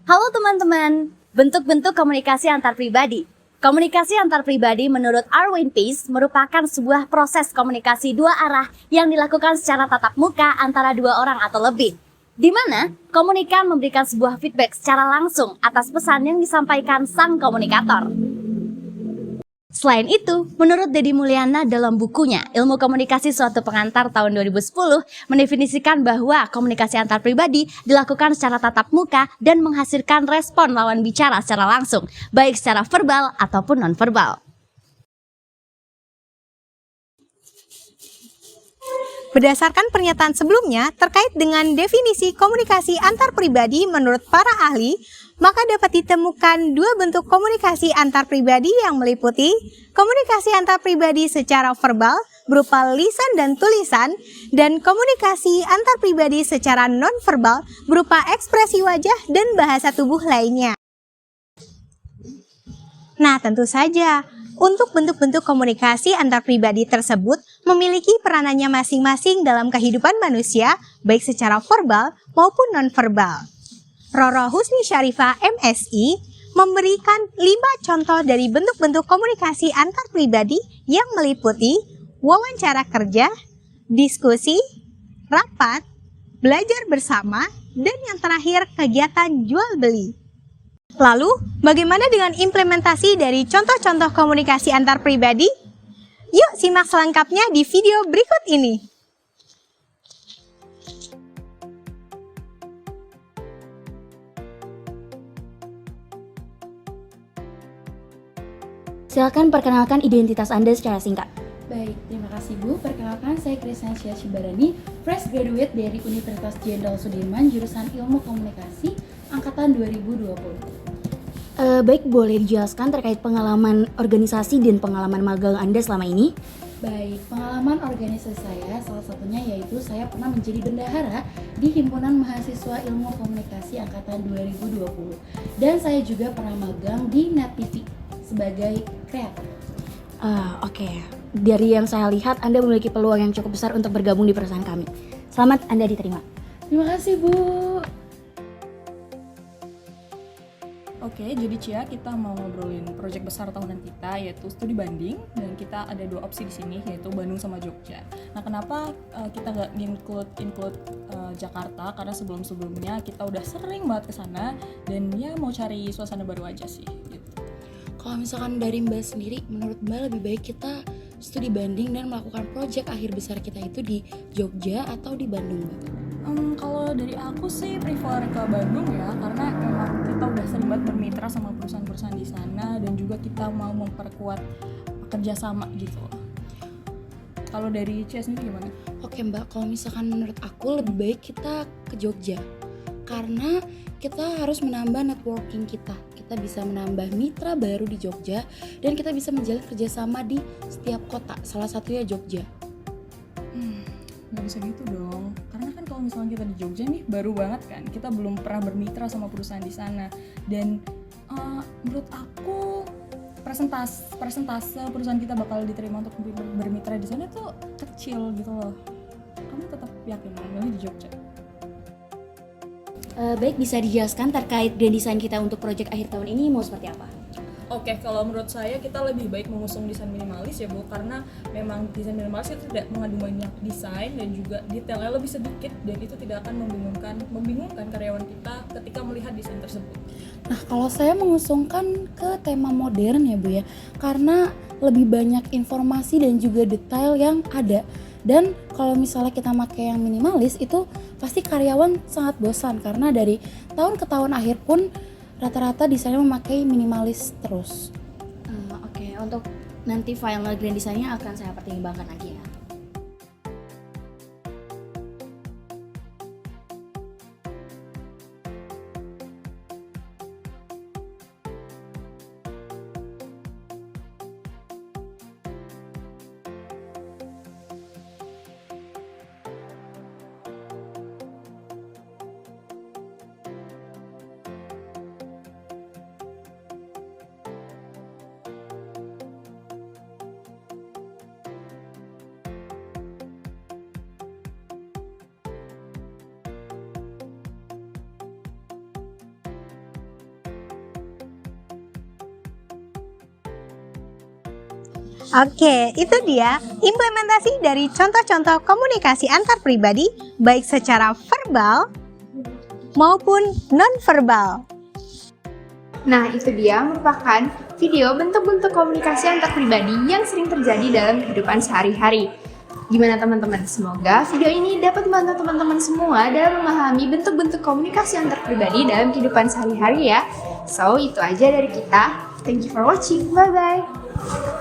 Halo teman-teman, bentuk-bentuk komunikasi antar pribadi. Komunikasi antar pribadi menurut Arwin Peace merupakan sebuah proses komunikasi dua arah yang dilakukan secara tatap muka antara dua orang atau lebih. Di mana komunikan memberikan sebuah feedback secara langsung atas pesan yang disampaikan sang komunikator. Selain itu, menurut Deddy Mulyana dalam bukunya Ilmu Komunikasi Suatu Pengantar tahun 2010 mendefinisikan bahwa komunikasi antar pribadi dilakukan secara tatap muka dan menghasilkan respon lawan bicara secara langsung, baik secara verbal ataupun nonverbal. Berdasarkan pernyataan sebelumnya terkait dengan definisi komunikasi antar pribadi menurut para ahli, maka dapat ditemukan dua bentuk komunikasi antar pribadi yang meliputi komunikasi antar pribadi secara verbal berupa lisan dan tulisan, dan komunikasi antar pribadi secara nonverbal berupa ekspresi wajah dan bahasa tubuh lainnya. Nah, tentu saja, untuk bentuk-bentuk komunikasi antar pribadi tersebut memiliki peranannya masing-masing dalam kehidupan manusia, baik secara verbal maupun nonverbal. Roro Husni Syarifah MSI memberikan 5 contoh dari bentuk-bentuk komunikasi antar pribadi yang meliputi wawancara kerja, diskusi, rapat, belajar bersama, dan yang terakhir kegiatan jual beli. Lalu, bagaimana dengan implementasi dari contoh-contoh komunikasi antar pribadi? Yuk simak selengkapnya di video berikut ini. Silakan perkenalkan identitas Anda secara singkat. Baik, terima kasih Bu. Perkenalkan, saya Krisnasya Shibarani, fresh graduate dari Universitas Jenderal Sudirman, jurusan Ilmu Komunikasi, angkatan 2020. Baik, boleh dijelaskan terkait pengalaman organisasi dan pengalaman magang Anda selama ini? Baik, pengalaman organisasi saya salah satunya yaitu saya pernah menjadi bendahara di Himpunan Mahasiswa Ilmu Komunikasi angkatan 2020. Dan saya juga pernah magang di Net TV sebagai kreator. Oke. Dari yang saya lihat, Anda memiliki peluang yang cukup besar untuk bergabung di perusahaan kami. Selamat, Anda diterima. Terima kasih Bu. Oke, jadi Cia, kita mau ngobrolin proyek besar tahunan kita, yaitu studi banding, dan kita ada 2 opsi di sini, yaitu Bandung sama Jogja. Nah, kenapa kita nggak include Jakarta? Karena sebelumnya kita udah sering banget ke sana, dan ya mau cari suasana baru aja sih. Gitu. Kalau misalkan dari Mbak sendiri, menurut Mbak lebih baik kita studi banding dan melakukan proyek akhir besar kita itu di Jogja atau di Bandung, Mbak? Kalau dari aku sih prefer ke Bandung ya, karena memang kita udah sering banget bermitra sama perusahaan-perusahaan di sana, dan juga kita mau memperkuat kerjasama gitu. Kalau dari Cia sendiri gimana? Oke Mbak, kalau misalkan menurut aku lebih baik kita ke Jogja, karena kita harus menambah networking kita. Kita bisa menambah mitra baru di Jogja, dan kita bisa menjalin kerjasama di setiap kota, salah satunya Jogja. Nggak bisa gitu dong, karena kan kalau misalnya kita di Jogja nih baru banget kan, kita belum pernah bermitra sama perusahaan di sana, dan menurut aku persentase perusahaan kita bakal diterima untuk bermitra di sana tuh kecil gitu loh. Kamu tetap yakin milih di Jogja? Baik, bisa dijelaskan terkait grand design kita untuk proyek akhir tahun ini mau seperti apa? Oke, kalau menurut saya kita lebih baik mengusung desain minimalis ya Bu, karena memang desain minimalis itu tidak mengandung banyak desain dan juga detailnya lebih sedikit, dan itu tidak akan membingungkan karyawan kita ketika melihat desain tersebut. Nah, kalau saya mengusungkan ke tema modern ya Bu ya, karena lebih banyak informasi dan juga detail yang ada. Dan kalau misalnya kita pakai yang minimalis, itu pasti karyawan sangat bosan, karena dari tahun ke tahun akhir pun rata-rata desainnya memakai minimalis terus. Oke, untuk nanti final grand design-nya akan saya pertimbangkan lagi ya. Oke, itu dia implementasi dari contoh-contoh komunikasi antar pribadi baik secara verbal maupun non-verbal. Nah, itu dia merupakan video bentuk-bentuk komunikasi antar pribadi yang sering terjadi dalam kehidupan sehari-hari. Gimana teman-teman? Semoga video ini dapat membantu teman-teman semua dalam memahami bentuk-bentuk komunikasi antar pribadi dalam kehidupan sehari-hari ya. So, itu aja dari kita. Thank you for watching. Bye-bye.